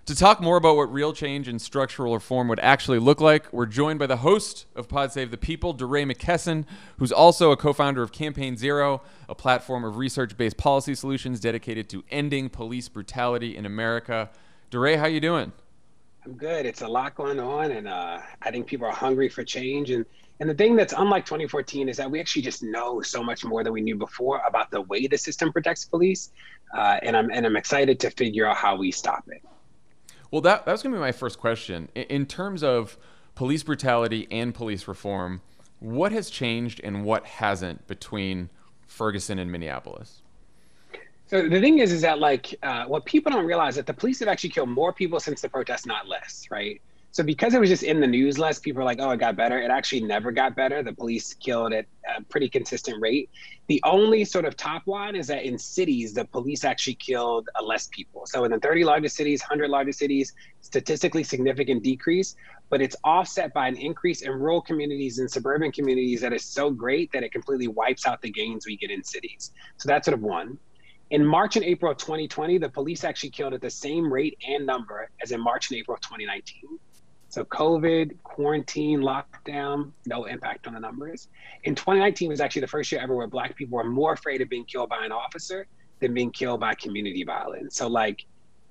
To talk more about what real change and structural reform would actually look like, we're joined by the host of Pod Save the People, DeRay McKesson, who's also a co-founder of Campaign Zero, a platform of research-based policy solutions dedicated to ending police brutality in America. DeRay, how you doing? I'm good. It's a lot going on, and I think people are hungry for change. And the thing that's unlike 2014 is that we actually just know so much more than we knew before about the way the system protects police, and I'm excited to figure out how we stop it. Well, that was going to be my first question. In terms of police brutality and police reform, what has changed and what hasn't between Ferguson and Minneapolis? So the thing is that what people don't realize that the police have actually killed more people since the protest, not less, right? So because it was just in the news less, people are like, oh, it got better. It actually never got better. The police killed at a pretty consistent rate. The only sort of top line is that in cities, the police actually killed less people. So in the 30 largest cities, 100 largest cities, statistically significant decrease, but it's offset by an increase in rural communities and suburban communities that is so great that it completely wipes out the gains we get in cities. So that's sort of one. In March and April of 2020, the police actually killed at the same rate and number as in March and April of 2019. So COVID, quarantine, lockdown, no impact on the numbers. In 2019 was actually the first year ever where Black people were more afraid of being killed by an officer than being killed by community violence. So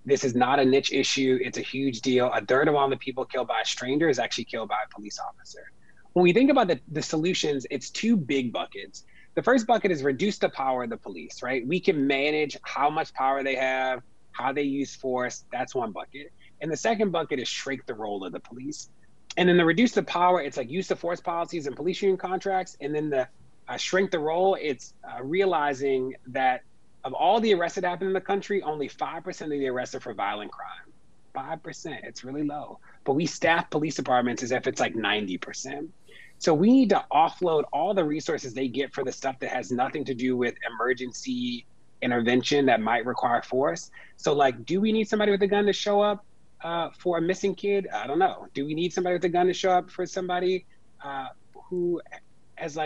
this is not a niche issue. It's a huge deal. A third of all the people killed by a stranger is actually killed by a police officer. When we think about the solutions, it's two big buckets. The first bucket is reduce the power of the police, right? We can manage how much power they have, how they use force. That's one bucket. And the second bucket is shrink the role of the police. And then the reduce the power, it's like use of force policies and police union contracts. And then the shrink the role, it's realizing that of all the arrests that happen in the country, only 5% of the arrests are for violent crime. 5%, it's really low. But we staff police departments as if it's like 90%. So we need to offload all the resources they get for the stuff that has nothing to do with emergency intervention that might require force. So do we need somebody with a gun to show up for a missing kid? I don't know. Do we need somebody with a gun to show up for somebody who has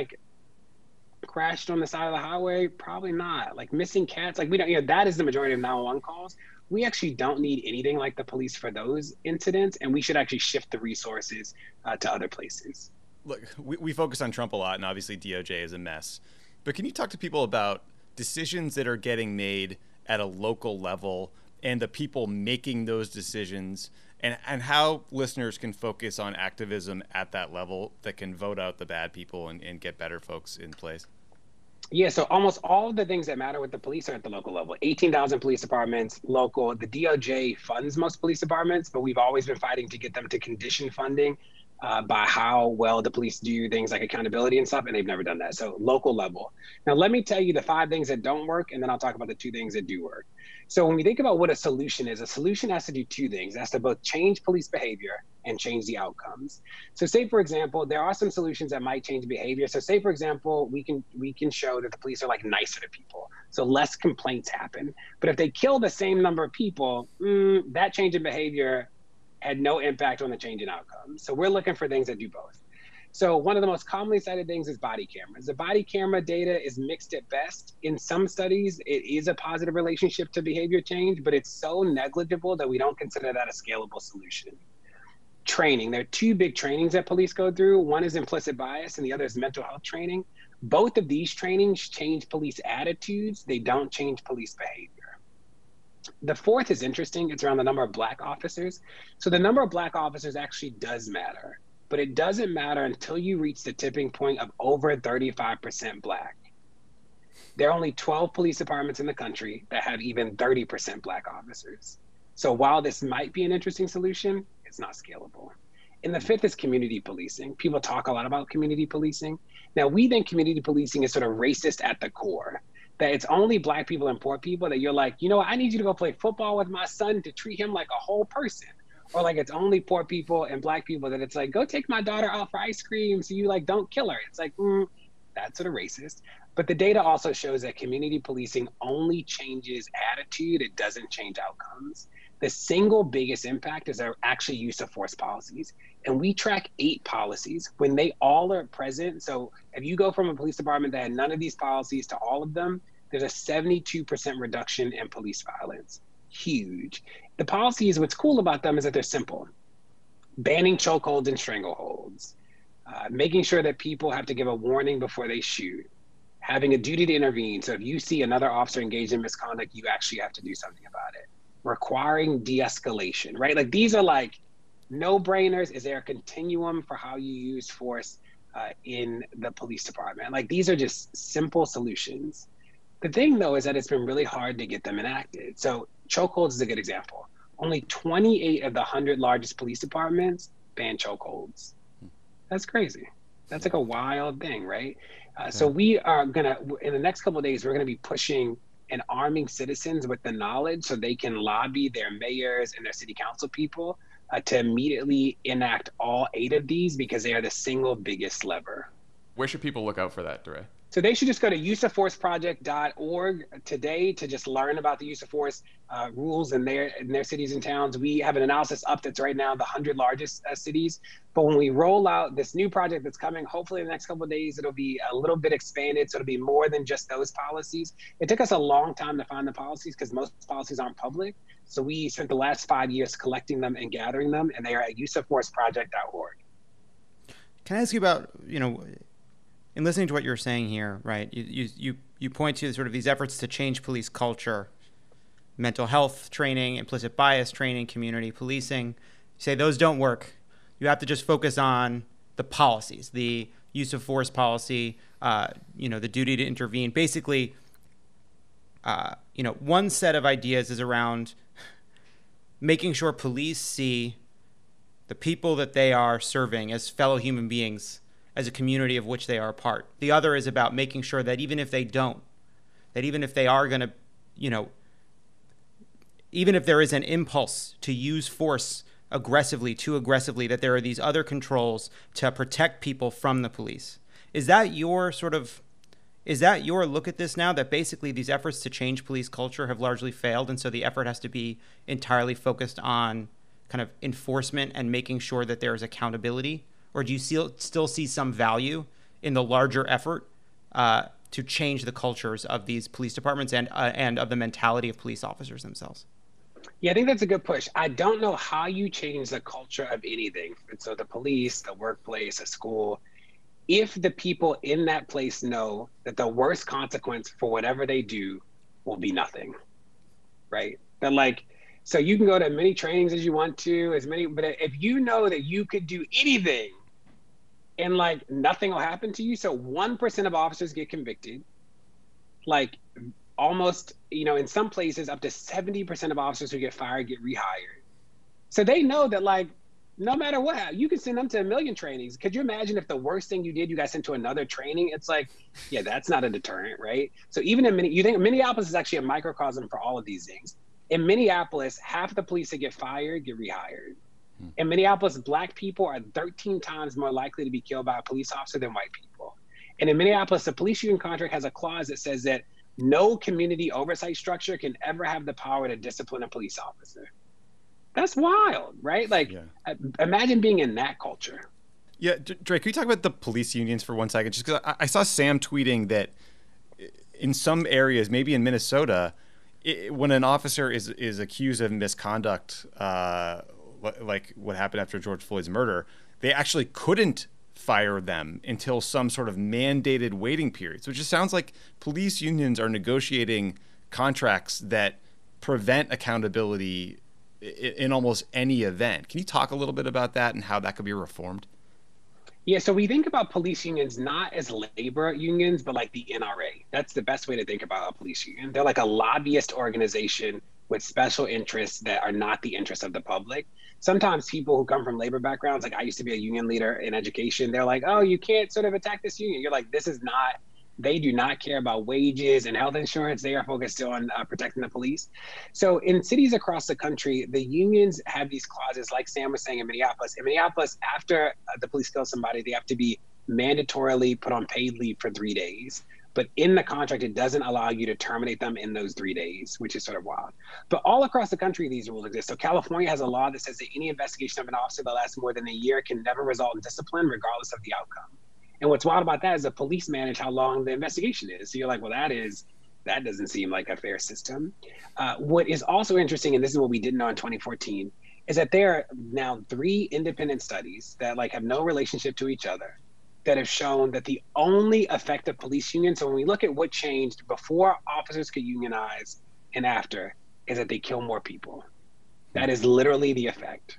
crashed on the side of the highway? Probably not. Missing cats, we don't, that is the majority of 911 calls. We actually don't need anything like the police for those incidents, and we should actually shift the resources to other places. Look, we focus on Trump a lot, and obviously DOJ is a mess. But can you talk to people about decisions that are getting made at a local level and the people making those decisions, and how listeners can focus on activism at that level that can vote out the bad people and get better folks in place? Yeah, so almost all of the things that matter with the police are at the local level. 18,000 police departments, local. The DOJ funds most police departments, but we've always been fighting to get them to condition funding by how well the police do things like accountability and stuff, and they've never done that. So local level. Now, let me tell you the 5 things that don't work, and then I'll talk about the 2 things that do work. So when we think about what a solution is, a solution has to do 2 things. It has to both change police behavior and change the outcomes. So say, for example, there are some solutions that might change behavior. So say, for example, we can show that the police are nicer to people. So less complaints happen. But if they kill the same number of people, that change in behavior had no impact on the change in outcomes. So we're looking for things that do both. So one of the most commonly cited things is body cameras. The body camera data is mixed at best. In some studies, it is a positive relationship to behavior change, but it's so negligible that we don't consider that a scalable solution. Training. There are 2 big trainings that police go through. One is implicit bias and the other is mental health training. Both of these trainings change police attitudes. They don't change police behavior. The 4th is interesting. It's around the number of Black officers. So the number of Black officers actually does matter, but it doesn't matter until you reach the tipping point of over 35% Black. There are only 12 police departments in the country that have even 30% Black officers. So while this might be an interesting solution, it's not scalable. And the 5th is community policing. People talk a lot about community policing. Now, we think community policing is sort of racist at the core, that it's only Black people and poor people that you're like, I need you to go play football with my son to treat him like a whole person. Or it's only poor people and Black people that it's go take my daughter out for ice cream so you don't kill her. It's that's sort of racist. But the data also shows that community policing only changes attitude. It doesn't change outcomes. The single biggest impact is our actual use of force policies. And we track 8 policies when they all are present. So if you go from a police department that had none of these policies to all of them, there's a 72% reduction in police violence. huge. The policies, what's cool about them is that they're simple. Banning chokeholds and strangleholds, making sure that people have to give a warning before they shoot, having a duty to intervene. So if you see another officer engaged in misconduct, you actually have to do something about it. Requiring de-escalation, right? Like these are like no-brainers. Is there a continuum for how you use force in the police department? Like these are just simple solutions. The thing though is that it's been really hard to get them enacted. So chokeholds is a good example. Only 28 of the 100 largest police departments ban chokeholds. That's crazy. That's like a wild thing, right? So we are gonna, in the next couple of days, we're gonna be pushing and arming citizens with the knowledge so they can lobby their mayors and their city council people to immediately enact all 8 of these because they are the single biggest lever. Where should people look out for that, DeRay? So they should just go to useofforceproject.org today to just learn about the use of force rules in their cities and towns. We have an analysis up that's right now the 100 largest cities. But when we roll out this new project that's coming, hopefully in the next couple of days, it'll be a little bit expanded. So it'll be more than just those policies. It took us a long time to find the policies because most policies aren't public. So we spent the last 5 years collecting them and gathering them, and they are at useofforceproject.org. Can I ask you about, in listening to what you're saying here, right, you point to sort of these efforts to change police culture, mental health training, implicit bias training, community policing. You say those don't work. You have to just focus on the policies, the use of force policy, the duty to intervene. Basically, one set of ideas is around making sure police see the people that they are serving as fellow human beings, as a community of which they are a part. The other is about making sure that even if they don't, that even if they are going to, even if there is an impulse to use force too aggressively, that there are these other controls to protect people from the police. Is that your look at this now, that basically these efforts to change police culture have largely failed, and so the effort has to be entirely focused on kind of enforcement and making sure that there is accountability? Or do you still see some value in the larger effort to change the cultures of these police departments and of the mentality of police officers themselves? Yeah, I think that's a good push. I don't know how you change the culture of anything. So the police, the workplace, a school, if the people in that place know that the worst consequence for whatever they do will be nothing, right? That so you can go to as many trainings as you want to, but if you know that you could do anything and nothing will happen to you. So 1% of officers get convicted, almost, in some places up to 70% of officers who get fired get rehired. So they know that no matter what, you can send them to 1 million trainings. Could you imagine if the worst thing you did, you got sent to another training? It's yeah, that's not a deterrent, right? So even you think Minneapolis is actually a microcosm for all of these things. In Minneapolis, half the police that get fired get rehired. In Minneapolis, Black people are 13 times more likely to be killed by a police officer than white people. And in Minneapolis, the police union contract has a clause that says that no community oversight structure can ever have the power to discipline a police officer. That's wild, right? Imagine being in that culture. Yeah, Drake, can you talk about the police unions for 1 second? Just because I saw Sam tweeting that in some areas, maybe in Minnesota, when an officer is accused of misconduct, like what happened after George Floyd's murder, they actually couldn't fire them until some sort of mandated waiting period. So it just sounds like police unions are negotiating contracts that prevent accountability in almost any event. Can you talk a little bit about that and how that could be reformed? Yeah, so we think about police unions not as labor unions, but like the NRA. That's the best way to think about a police union. They're like a lobbyist organization with special interests that are not the interests of the public. Sometimes people who come from labor backgrounds, like I used to be a union leader in education, they're like, oh, you can't sort of attack this union. You're like, they do not care about wages and health insurance. They are focused on protecting the police. So in cities across the country, the unions have these clauses, like Sam was saying in Minneapolis. In Minneapolis, after the police kill somebody, they have to be mandatorily put on paid leave for 3 days. But in the contract, it doesn't allow you to terminate them in those 3 days, which is sort of wild. But all across the country, these rules exist. So California has a law that says that any investigation of an officer that lasts more than a year can never result in discipline, regardless of the outcome. And what's wild about that is the police manage how long the investigation is. So you're like, well, that is That doesn't seem like a fair system. What is also interesting, and this is what we didn't know in 2014, is that there are now 3 independent studies that like have no relationship to each other that have shown that the only effective police union, so when we look at what changed before officers could unionize and after, is that they kill more people. That is literally the effect.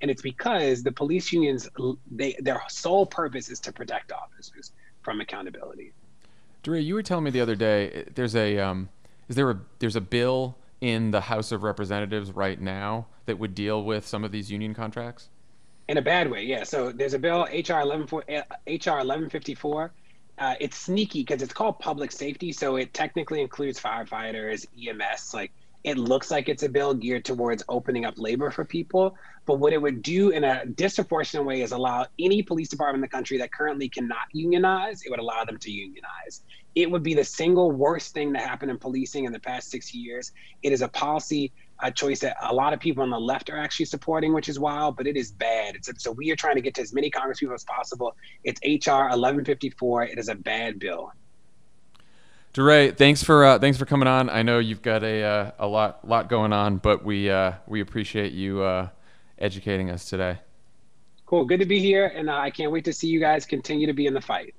And it's because the police unions, their sole purpose is to protect officers from accountability. DeRay, you were telling me the other day there's a bill in the House of Representatives right now that would deal with some of these union contracts? In a bad way, yeah. So there's a bill, HR 1154. It's sneaky because it's called public safety, so it technically includes firefighters, EMS. Like, it looks like it's a bill geared towards opening up labor for people. But what it would do in a disproportionate way is allow any police department in the country that currently cannot unionize, it would allow them to unionize. It would be the single worst thing to happen in policing in the past 6 years. It is a policy choice that a lot of people on the left are actually supporting, which is wild, but it is bad. So we are trying to get to as many Congress people as possible. It's HR 1154. It is a bad bill. DeRay, thanks for coming on. I know you've got a lot going on, but we appreciate you educating us today. Cool, good to be here, and I can't wait to see you guys continue to be in the fight.